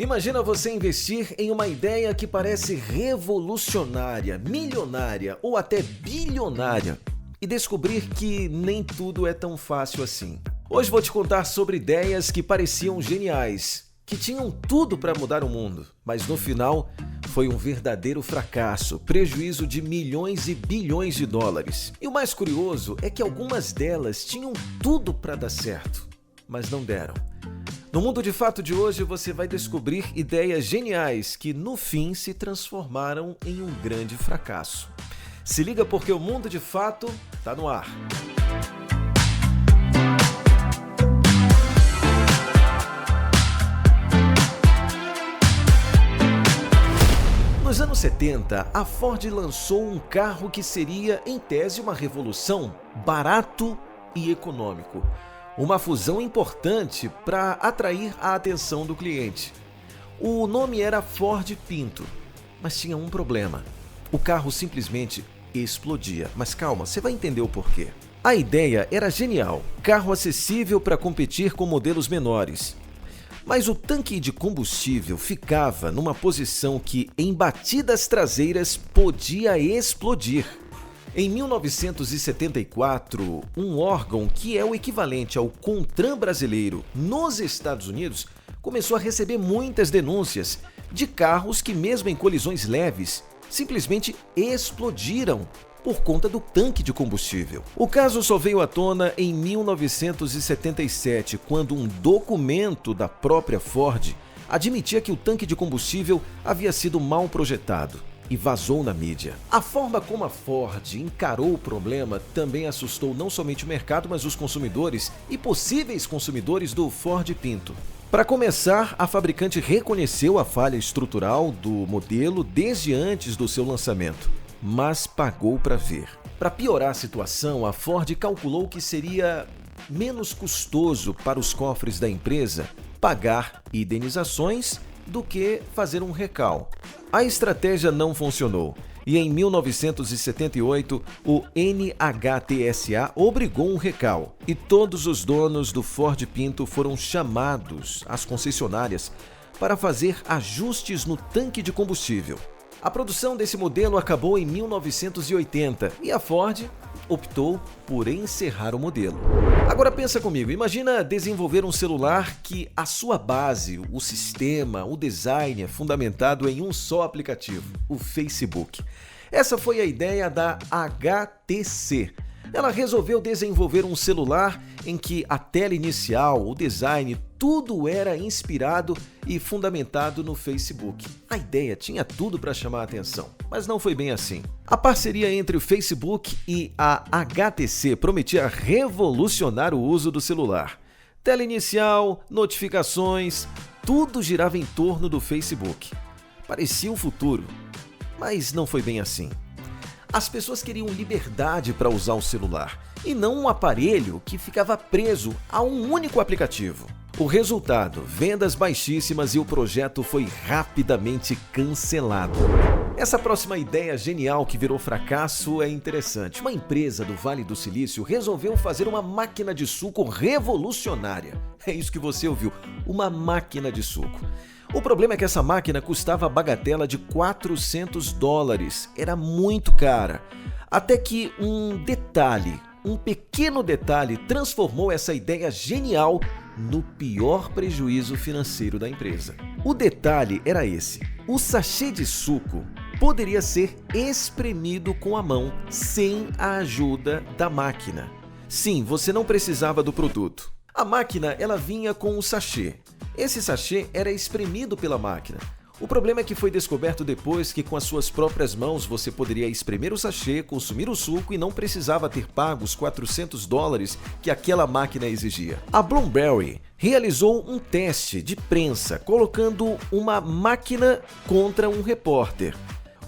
Imagina você investir em uma ideia que parece revolucionária, milionária ou até bilionária e descobrir que nem tudo é tão fácil assim. Hoje vou te contar sobre ideias que pareciam geniais, que tinham tudo para mudar o mundo, mas no final foi um verdadeiro fracasso, prejuízo de milhões e bilhões de dólares. E o mais curioso é que algumas delas tinham tudo para dar certo, mas não deram. No Mundo de Fato de hoje você vai descobrir ideias geniais que no fim se transformaram em um grande fracasso. Se liga porque o Mundo de Fato está no ar. Nos anos 70, a Ford lançou um carro que seria, em tese, uma revolução, barato e econômico. Uma fusão importante para atrair a atenção do cliente. O nome era Ford Pinto, mas tinha um problema. O carro simplesmente explodia. Mas calma, você vai entender o porquê. A ideia era genial, carro acessível para competir com modelos menores. Mas o tanque de combustível ficava numa posição que, em batidas traseiras, podia explodir. Em 1974, um órgão que é o equivalente ao CONTRAN brasileiro nos Estados Unidos começou a receber muitas denúncias de carros que, mesmo em colisões leves, simplesmente explodiram por conta do tanque de combustível. O caso só veio à tona em 1977, quando um documento da própria Ford admitia que o tanque de combustível havia sido mal projetado e vazou na mídia. A forma como a Ford encarou o problema também assustou não somente o mercado, mas os consumidores e possíveis consumidores do Ford Pinto. Para começar, a fabricante reconheceu a falha estrutural do modelo desde antes do seu lançamento, mas pagou para ver. Para piorar a situação, a Ford calculou que seria menos custoso para os cofres da empresa pagar indenizações do que fazer um recal. A estratégia não funcionou e em 1978 o NHTSA obrigou um recal e todos os donos do Ford Pinto foram chamados às concessionárias para fazer ajustes no tanque de combustível. A produção desse modelo acabou em 1980 e a Ford optou por encerrar o modelo. Agora pensa comigo, imagina desenvolver um celular que a sua base, o sistema, o design é fundamentado em um só aplicativo, o Facebook. Essa foi a ideia da HTC. Ela resolveu desenvolver um celular em que a tela inicial, o design, tudo era inspirado e fundamentado no Facebook. A ideia tinha tudo para chamar a atenção, mas não foi bem assim. A parceria entre o Facebook e a HTC prometia revolucionar o uso do celular. Tela inicial, notificações, tudo girava em torno do Facebook. Parecia o futuro, mas não foi bem assim. As pessoas queriam liberdade para usar o celular e não um aparelho que ficava preso a um único aplicativo. O resultado, vendas baixíssimas e o projeto foi rapidamente cancelado. Essa próxima ideia genial que virou fracasso é interessante. Uma empresa do Vale do Silício resolveu fazer uma máquina de suco revolucionária. É isso que você ouviu, uma máquina de suco. O problema é que essa máquina custava a bagatela de $400. Era muito cara. Até que um pequeno detalhe transformou essa ideia genial no pior prejuízo financeiro da empresa. O detalhe era esse: o sachê de suco poderia ser espremido com a mão sem a ajuda da máquina. Sim, você não precisava do produto. A máquina ela vinha com o sachê. Esse sachê era espremido pela máquina. O problema é que foi descoberto depois que com as suas próprias mãos você poderia espremer o sachê, consumir o suco e não precisava ter pago os $400 que aquela máquina exigia. A Bloomberry realizou um teste de prensa colocando uma máquina contra um repórter.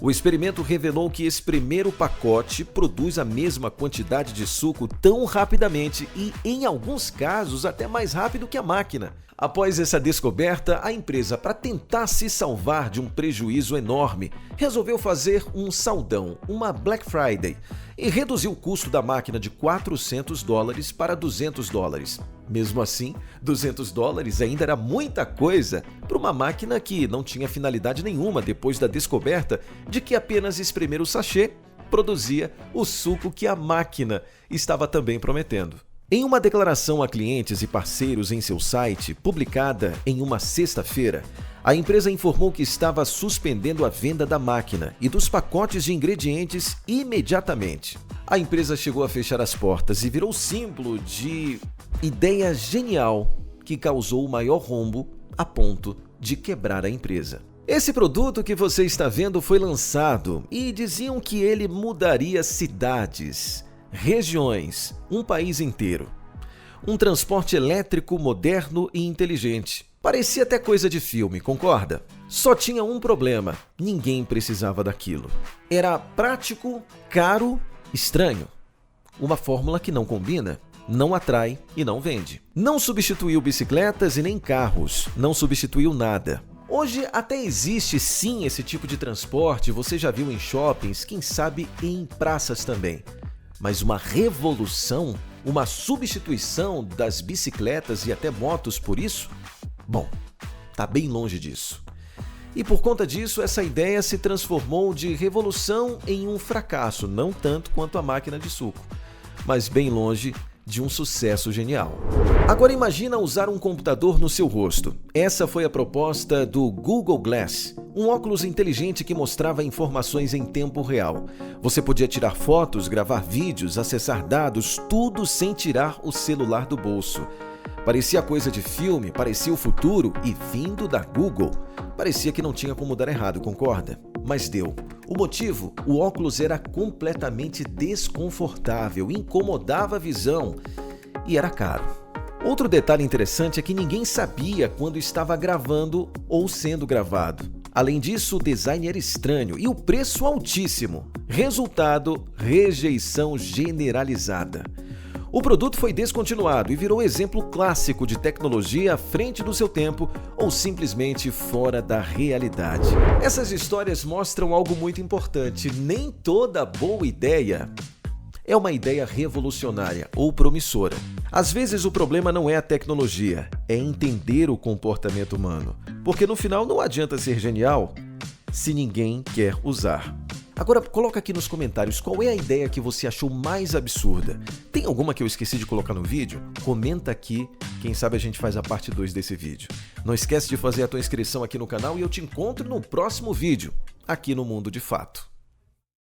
O experimento revelou que espremer o pacote produz a mesma quantidade de suco tão rapidamente e, em alguns casos, até mais rápido que a máquina. Após essa descoberta, a empresa, para tentar se salvar de um prejuízo enorme, resolveu fazer um saldão, uma Black Friday, e reduziu o custo da máquina de $400 para $200. Mesmo assim, $200 ainda era muita coisa para uma máquina que não tinha finalidade nenhuma depois da descoberta de que apenas espremer o sachê produzia o suco que a máquina estava também prometendo. Em uma declaração a clientes e parceiros em seu site, publicada em uma sexta-feira, a empresa informou que estava suspendendo a venda da máquina e dos pacotes de ingredientes imediatamente. A empresa chegou a fechar as portas e virou símbolo de ideia genial que causou o maior rombo a ponto de quebrar a empresa. Esse produto que você está vendo foi lançado e diziam que ele mudaria cidades, regiões, um país inteiro. Um transporte elétrico moderno e inteligente. Parecia até coisa de filme, concorda? Só tinha um problema: ninguém precisava daquilo. Era prático, caro, estranho. Uma fórmula que não combina, não atrai e não vende. Não substituiu bicicletas e nem carros, não substituiu nada. Hoje até existe sim esse tipo de transporte, você já viu em shoppings, quem sabe em praças também. Mas uma revolução, uma substituição das bicicletas e até motos por isso? Bom, tá bem longe disso. E por conta disso, essa ideia se transformou de revolução em um fracasso, não tanto quanto a máquina de suco, mas bem longe de um sucesso genial. Agora imagina usar um computador no seu rosto. Essa foi a proposta do Google Glass, um óculos inteligente que mostrava informações em tempo real. Você podia tirar fotos, gravar vídeos, acessar dados, tudo sem tirar o celular do bolso. Parecia coisa de filme, parecia o futuro e vindo da Google. Parecia que não tinha como dar errado, concorda? Mas deu. O motivo? O óculos era completamente desconfortável, incomodava a visão e era caro. Outro detalhe interessante é que ninguém sabia quando estava gravando ou sendo gravado. Além disso, o design era estranho e o preço altíssimo. Resultado: rejeição generalizada. O produto foi descontinuado e virou exemplo clássico de tecnologia à frente do seu tempo ou simplesmente fora da realidade. Essas histórias mostram algo muito importante: nem toda boa ideia é uma ideia revolucionária ou promissora. Às vezes o problema não é a tecnologia, é entender o comportamento humano. Porque no final não adianta ser genial se ninguém quer usar. Agora coloca aqui nos comentários qual é a ideia que você achou mais absurda. Tem alguma que eu esqueci de colocar no vídeo? Comenta aqui, quem sabe a gente faz a parte 2 desse vídeo. Não esquece de fazer a tua inscrição aqui no canal e eu te encontro no próximo vídeo, aqui no Mundo de Fato.